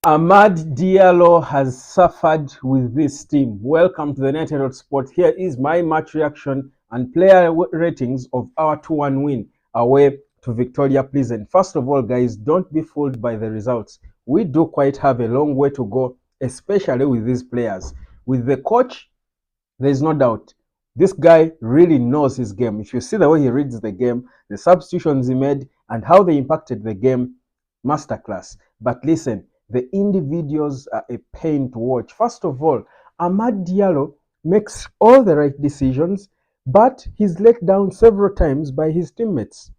Amad Diallo has suffered with this team. Welcome to the United Sport. Here is my match reaction and player ratings of our 2-1 win away to Victoria Plzen. First of all, guys, don't be fooled by the results. We do quite have a long way to go, especially with these players. With the coach, there is no doubt. This guy really knows his game. If you see the way he reads the game, the substitutions he made, and how they impacted the game, masterclass. But listen, the individuals are a pain to watch. First of all, Amad Diallo makes all the right decisions, but he's let down several times by his teammates.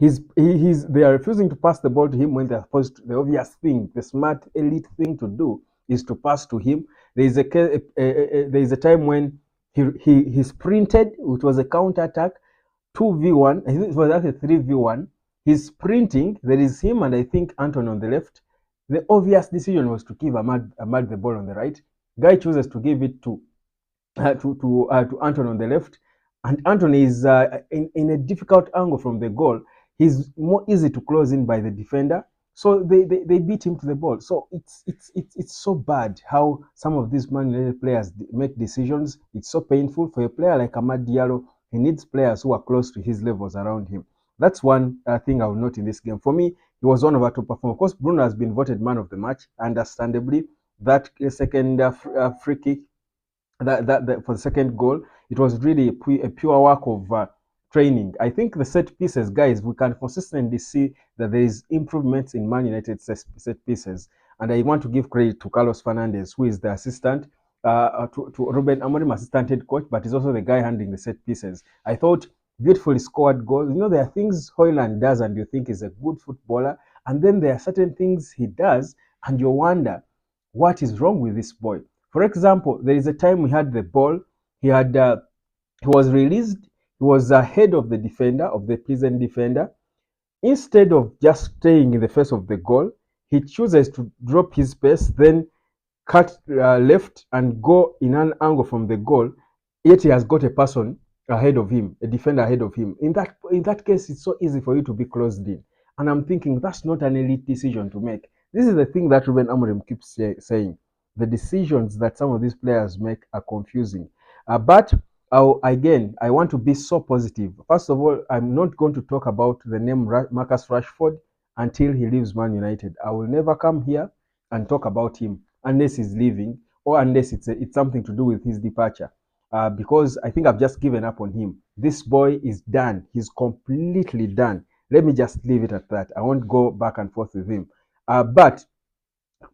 They are refusing to pass the ball to him when they're supposed to. The obvious thing, the smart elite thing to do is to pass to him. There is a time when he sprinted. It was a counter attack, 2v1. I think it was actually 3v1. He's sprinting. There is him and I think Anton on the left. The obvious decision was to give Ahmad the ball on the right. Guy chooses to give it to Anton on the left, and Anton is in a difficult angle from the goal. He's more easy to close in by the defender, so they beat him to the ball. So it's so bad how some of these Man United players make decisions. It's so painful for a player like Amad Diallo. He needs players who are close to his levels around him. That's one thing I will note in this game. For me, he was one of our top performers. Of course, Bruno has been voted man of the match, understandably. That second free kick that for the second goal, it was really a pure work of training. I think the set pieces, guys, we can consistently see that there is improvements in Man United set pieces, and I want to give credit to Carlos Fernandez, who is the assistant. To Ruben Amorim, assistant head coach, but he's also the guy handling the set pieces. I thought beautifully scored goals. You know, there are things Hoyland does and you think is a good footballer, and then there are certain things he does and you wonder what is wrong with this boy. For example, there is a time we had the ball. He had he was released. He was ahead of the defender, of the Plzen defender. Instead of just staying in the face of the goal, he chooses to drop his pace, then cut left and go in an angle from the goal. Yet he has got a person ahead of him, a defender ahead of him. In that case, it's so easy for you to be closed in. And I'm thinking that's not an elite decision to make. This is the thing that Ruben Amorim keeps saying. The decisions that some of these players make are confusing. But again, I want to be so positive. First of all, I'm not going to talk about the name Marcus Rashford until he leaves Man United. I will never come here and talk about him unless he's leaving or unless it's something to do with his departure. Because I think I've just given up on him. This boy is done. He's completely done. Let me just leave it at that. I won't go back and forth with him. But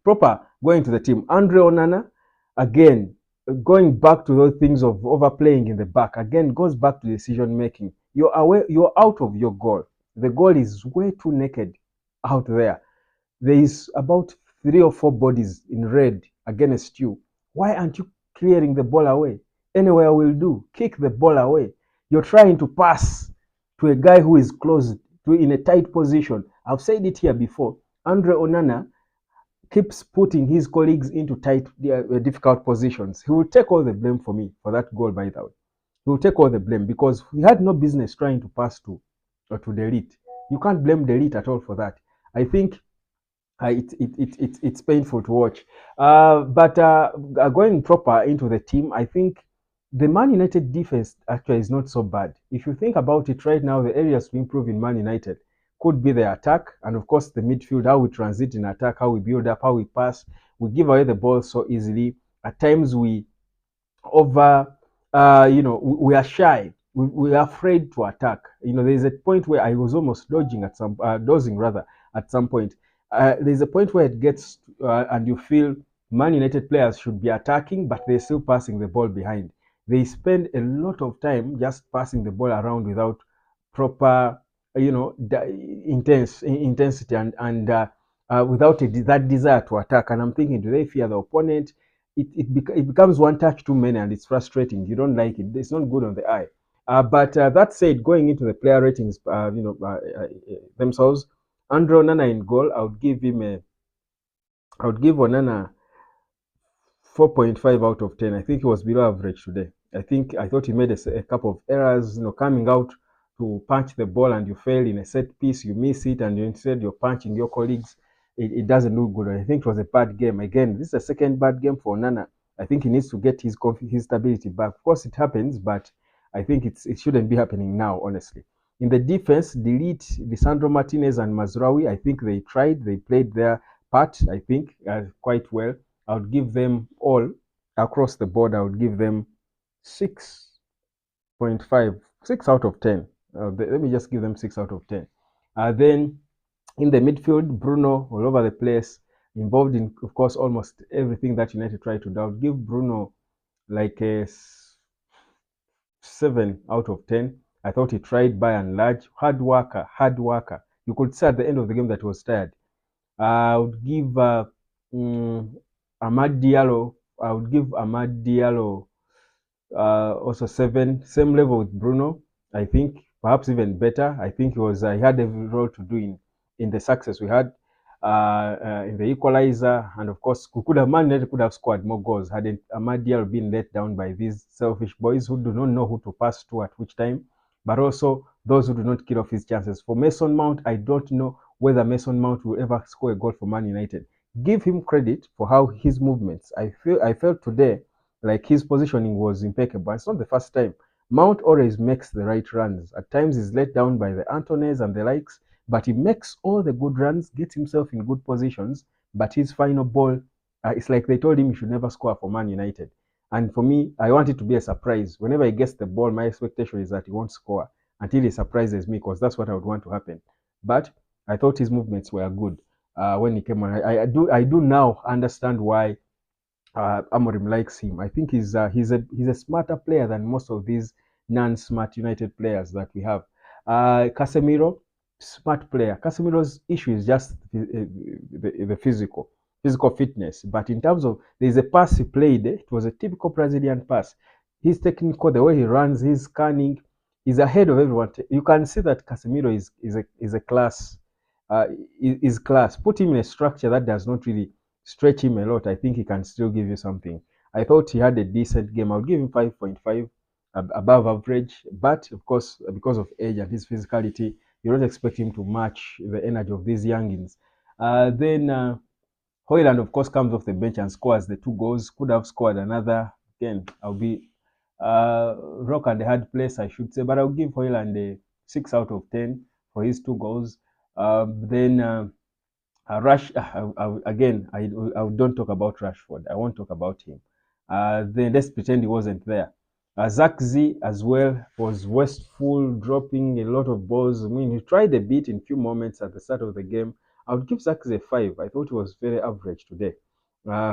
proper going to the team. Andre Onana, again, going back to those things of overplaying in the back, again, goes back to decision making. You're out of your goal. The goal is way too naked out there. There is about 3 or 4 bodies in red against you. Why aren't you clearing the ball away? Anywhere will do. Kick the ball away. You're trying to pass to a guy who is close to in a tight position. I've said it here before. Andre Onana keeps putting his colleagues into tight, difficult positions. He will take all the blame for me for that goal, by the way. He will take all the blame because he had no business trying to pass to delete. You can't blame delete at all for that. I think it's painful to watch. But going proper into the team, I think the Man United defense actually is not so bad. If you think about it right now, the areas to improve in Man United could be the attack and, of course, the midfield, how we transit in attack, how we build up, how we pass. We give away the ball so easily. At times, we over, we are shy. We are afraid to attack. There's a point where I was almost dozing rather at some point. There's a point where it gets and you feel Man United players should be attacking, but they're still passing the ball behind. They spend a lot of time just passing the ball around without proper, intensity and without that desire to attack. And I'm thinking, do they fear the opponent? It becomes one touch too many and it's frustrating. You don't like it. It's not good on the eye. But that said, going into the player ratings, themselves, Andre Onana in goal, I would give Onana 4.5 out of 10. I think he was below average today. I thought he made a couple of errors, coming out to punch the ball and you fail in a set piece, you miss it, and instead you're punching your colleagues. it doesn't look good. I think it was a bad game. Again, this is the second bad game for Nana. I think he needs to get his stability back. Of course, it happens, but I think it shouldn't be happening now, honestly. In the defense, delete Lisandro Martinez and Mazraoui. I think they tried, they played their part, I think, quite well. I would give them all across the board. I would give them 6.5, 6 out of 10. Let me just give them 6 out of 10. Then in the midfield, Bruno all over the place, involved in, of course, almost everything that United tried to do. I would give Bruno like a 7 out of 10. I thought he tried by and large. Hard worker, hard worker. You could say at the end of the game that he was tired. I would give mm, Ahmad Diallo. I would give Ahmad Diallo also 7, same level with Bruno. I think perhaps even better. I think he had a role to do in the success we had in the equalizer, and of course, Man United could have scored more goals hadn't Ahmad Diallo been let down by these selfish boys who do not know who to pass to at which time, but also those who do not kill off his chances. For Mason Mount, I don't know whether Mason Mount will ever score a goal for Man United. Give him credit for how his movements. I felt today like his positioning was impeccable. It's not the first time. Mount always makes the right runs. At times he's let down by the Antones and the likes, but he makes all the good runs, gets himself in good positions. But his final ball, it's like they told him he should never score for Man United. And for me, I want it to be a surprise. Whenever he gets the ball, my expectation is that he won't score until he surprises me, because that's what I would want to happen. But I thought his movements were good when he came on. I do now understand why Amorim likes him. I think he's a smarter player than most of these non-smart United players that we have. Casemiro, smart player. Casemiro's issue is just the physical fitness. But in terms of there's a pass he played, it was a typical Brazilian pass. He's technical, the way he runs, he's scanning, he's ahead of everyone. You can see that Casemiro is a class. Uh, is class. Put him in a structure that does not really stretch him a lot. I think he can still give you something. I thought he had a decent game. I'll give him 5.5, above average. But of course, because of age and his physicality, you don't expect him to match the energy of these youngins. Then Hoyland, of course, comes off the bench and scores the 2 goals. Could have scored another. Again, I'll be rock and a hard place, I should say. But I'll give Hoyland a 6 out of 10 for his 2 goals. Then again, I don't talk about Rashford. I won't talk about him. Then let's pretend he wasn't there. Zakzi as well was wasteful, dropping a lot of balls. I mean, he tried a bit in few moments at the start of the game. I would give Zakzi a 5. I thought he was very average today.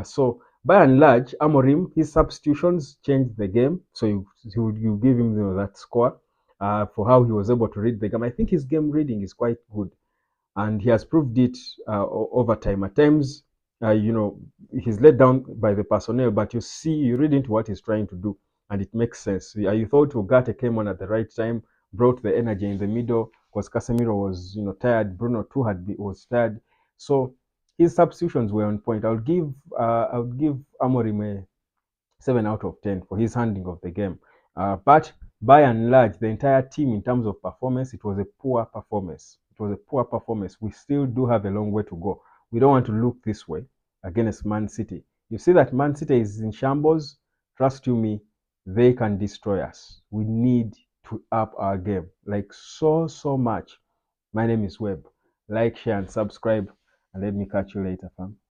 So by and large, Amorim, his substitutions changed the game. So you give him that score for how he was able to read the game. I think his game reading is quite good, and he has proved it over time. At times, he's let down by the personnel, but you read into what he's trying to do, and it makes sense. You thought Ugarte came on at the right time, brought the energy in the middle, because Casemiro was, tired. Bruno too was tired, so his substitutions were on point. I would give Amorim a 7 out of 10 for his handling of the game. But by and large, the entire team, in terms of performance, it was a poor performance. It was a poor performance. We still do have a long way to go. We don't want to look this way against Man City. You see that Man City is in shambles. Trust you me, they can destroy us. We need to up our game like so much. My name is Webb. Like, share, and subscribe, and let me catch you later, fam.